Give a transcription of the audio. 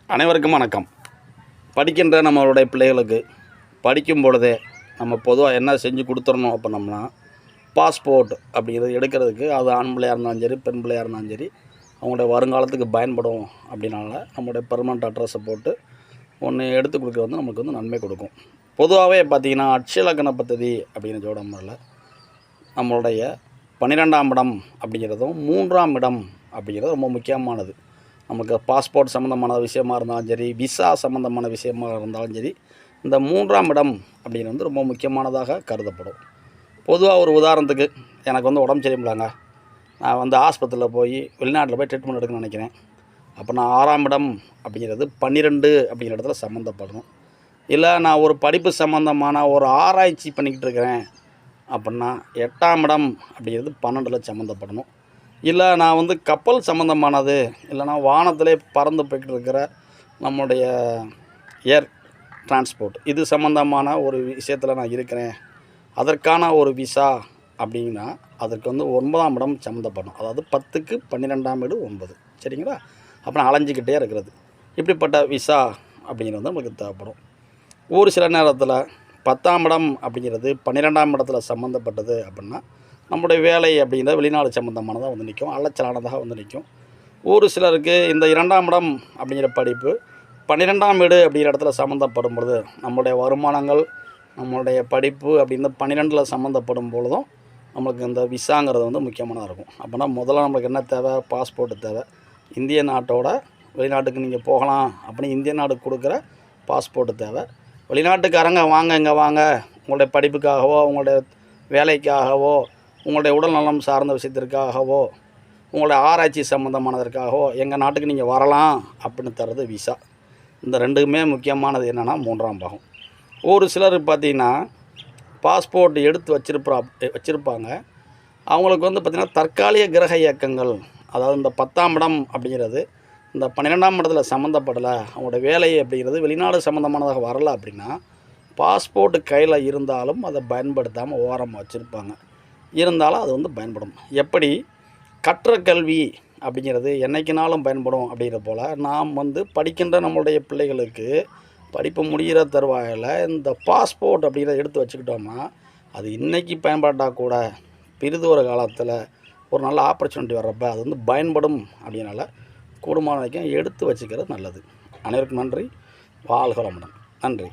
அனைவருக்கும் வணக்கம். படிக்கின்ற நம்மளுடைய பிள்ளைகளுக்கு படிக்கும் பொழுதே நம்ம பொதுவாக என்ன செஞ்சு கொடுத்துடணும் அப்படின்னோம்னா, பாஸ்போர்ட் அப்படிங்கிறது எடுக்கிறதுக்கு அது ஆண் பிள்ளையாக இருந்தாலும் சரி, பெண் பிள்ளையாக இருந்தாலும் சரி, அவங்களுடைய வருங்காலத்துக்கு பயன்படும். அப்படின்னால நம்மளுடைய பெர்மனண்ட் அட்ரஸை போட்டு ஒன்று எடுத்து கொடுக்க நமக்கு நன்மை கொடுக்கும். பொதுவாகவே பார்த்திங்கன்னா, அட்சயலக்கண பദ്ധதி அப்படிங்கிற ஜோடம்பரில் நம்மளுடைய 12ஆம் இடம் அப்படிங்கிறதும் 3ஆம் இடம் அப்படிங்கிறது ரொம்ப முக்கியமானது. நமக்கு பாஸ்போர்ட் சம்மந்தமான விஷயமாக இருந்தாலும் சரி, விசா சம்மந்தமான விஷயமாக இருந்தாலும் சரி, இந்த 3ஆம் இடம் அப்படிங்கிறது ரொம்ப முக்கியமானதாக கருதப்படும். பொதுவாக ஒரு உதாரணத்துக்கு, எனக்கு உடம்பு சரியில்லைங்க, நான் ஆஸ்பத்திரியில் போய் வெளிநாட்டில் போய் ட்ரீட்மெண்ட் எடுக்கணும்னு நினைக்கிறேன். அப்போ நான் 6ஆம் இடம் அப்படிங்கிறது 12 அப்படிங்கிற இடத்துல சம்மந்தப்படணும். இல்லை நான் ஒரு படிப்பு சம்மந்தமான ஒரு ஆராய்ச்சி பண்ணிக்கிட்டு இருக்கிறேன் அப்படின்னா 8ஆம் இடம் அப்படிங்கிறது 12ல் சம்மந்தப்படணும். இல்லை நான் கப்பல் சம்மந்தமானது, இல்லைனா வானத்திலே பறந்து போய்கிட்டு இருக்கிற நம்முடைய ஏர் டிரான்ஸ்போர்ட், இது சம்மந்தமான ஒரு விஷயத்தில் நான் இருக்கிறேன், அதற்கான ஒரு விசா அப்படின்னா அதற்கு 9ஆம் இடம் சம்மந்தப்படணும். அதாவது 10க்கு 12ஆம் வீடு 9, சரிங்களா? அப்புறம் அலைஞ்சிக்கிட்டே இருக்கிறது. இப்படிப்பட்ட விசா அப்படிங்கிறது நமக்கு தேவைப்படும். ஒரு சில நேரத்தில் 10ஆம் இடம் அப்படிங்கிறது 12ஆம் இடத்துல சம்மந்தப்பட்டது அப்படின்னா நம்முடைய வேலை அப்படிங்கிறத வெளிநாடு சம்மந்தமானதாக நிற்கும், அலைச்சலானதாக நிற்கும். ஒரு சிலருக்கு இந்த 2ஆம் இடம் அப்படிங்கிற படிப்பு 12ஆம் வீடு அப்படிங்கிற இடத்துல சம்மந்தப்படும் பொழுது நம்மளுடைய வருமானங்கள், நம்மளுடைய படிப்பு அப்படின்னு 12ல் சம்மந்தப்படும் பொழுதும் நம்மளுக்கு இந்த விசாங்கிறது முக்கியமானதாக இருக்கும். அப்போனா முதல்ல நம்மளுக்கு என்ன தேவை? பாஸ்போர்ட்டு தேவை. இந்திய நாட்டோட வெளிநாட்டுக்கு நீங்கள் போகலாம் அப்படின்னு இந்திய நாட்டுக்கு கொடுக்குற பாஸ்போர்ட்டு தேவை. வெளிநாட்டுக்காரங்க வாங்க, இங்கே வாங்க, உங்களுடைய படிப்புக்காகவோ, உங்களுடைய வேலைக்காகவோ, உங்களுடைய உடல் நலம் சார்ந்த விஷயத்திற்காகவோ, உங்களுடைய ஆராய்ச்சி சம்மந்தமானதற்காகவோ எங்கள் நாட்டுக்கு நீங்கள் வரலாம் அப்படின்னு தர்றது விசா. இந்த ரெண்டுக்குமே முக்கியமானது என்னென்னா 3ஆம் பாகம். ஒரு சிலர் பார்த்திங்கன்னா பாஸ்போர்ட் எடுத்து வச்சுருப்பாங்க. அவங்களுக்கு பார்த்திங்கன்னா தற்காலிக கிரக இயக்கங்கள், அதாவது இந்த 10ஆம் இடம் அப்படிங்கிறது இந்த 12ஆம் இடத்துல சம்மந்தப்படலை, அவங்களோட வேலை அப்படிங்கிறது வெளிநாடு சம்மந்தமானதாக வரலை அப்படின்னா பாஸ்போர்ட்டு கையில் இருந்தாலும் அதை பயன்படுத்தாமல் ஓரமாக வச்சுருப்பாங்க. இருந்தாலும் அது பயன்படும். எப்படி கற்ற கல்வி அப்படிங்கிறது என்றைக்குனாலும் பயன்படும் அப்படிங்கிற போல் நாம் படிக்கின்ற நம்மளுடைய பிள்ளைகளுக்கு படிப்பு முடிகிற தருவாயில் இந்த பாஸ்போர்ட் அப்படிங்கிறத எடுத்து வச்சுக்கிட்டோம்னா அது இன்றைக்கி பயன்பட்டால் கூட பிறிதொரு காலத்தில் ஒரு நல்ல ஆப்பர்ச்சுனிட்டி வர்றப்போ அது பயன்படும். அப்படின்னால கூடுமான வரைக்கும் எடுத்து வச்சுக்கிறது நல்லது. அனைவருக்கும் நன்றி. வாழ்க வளமுடன். நன்றி.